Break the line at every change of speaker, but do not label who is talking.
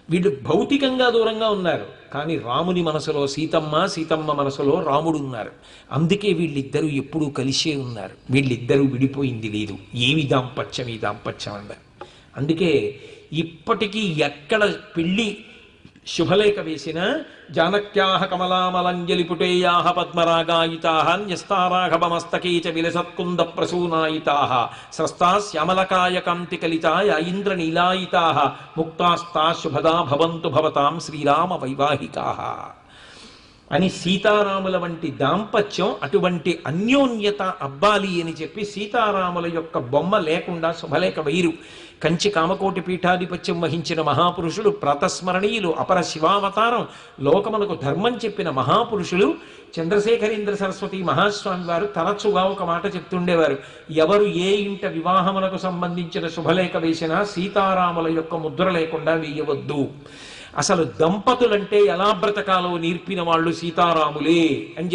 వీళ్ళు భౌతికంగా దూరంగా ఉన్నారు, కానీ రాముని మనసులో సీతమ్మ, సీతమ్మ మనసులో రాముడు ఉన్నారు. అందుకే వీళ్ళిద్దరూ ఎప్పుడూ కలిసే ఉన్నారు. వీళ్ళిద్దరూ విడిపోయింది లేదు. ఏమి దాంపత్యం ఈ దాంపత్యం అన్నారు. అందుకే ఇప్పటికీ ఎక్కడ పెళ్ళి శుభలేఖ వేసిన జానక్యాహ కమలామలంజలిపుటేయాహ పద్మరాగాయితాహ న్యస్తారాఘవమస్తకే చ విలసత్కుంద ప్రసూనాయితాహ స్రస్తా శ్యామలకాయ కాంతి కలితాయ ఇంద్రనీలాయితాహ ముక్తాస్తా శుభదా భవంతు భవతాం శ్రీరామ వైవాహికాః అని సీతారాముల వంటి దాంపత్యం, అటువంటి అన్యోన్యత అబ్బాలి అని చెప్పి సీతారాముల యొక్క బొమ్మ లేకుండా శుభలేఖ వైరు. కంచి కామకోటి పీఠాధిపత్యం వహించిన మహాపురుషులు, ప్రాతస్మరణీయులు, అపర శివావతారం, లోకమునకు ధర్మం చెప్పిన మహాపురుషులు చంద్రశేఖరేంద్ర సరస్వతి మహాస్వామి వారు తరచుగా ఒక మాట చెప్తుండేవారు. ఎవరు ఏ ఇంట వివాహములకు సంబంధించిన శుభలేఖ వేసినా సీతారాముల యొక్క ముద్ర లేకుండా వేయవద్దు. అసలు దంపతులంటే ఎలా బ్రతకాలో నేర్పిన వాళ్ళు సీతారాములే అని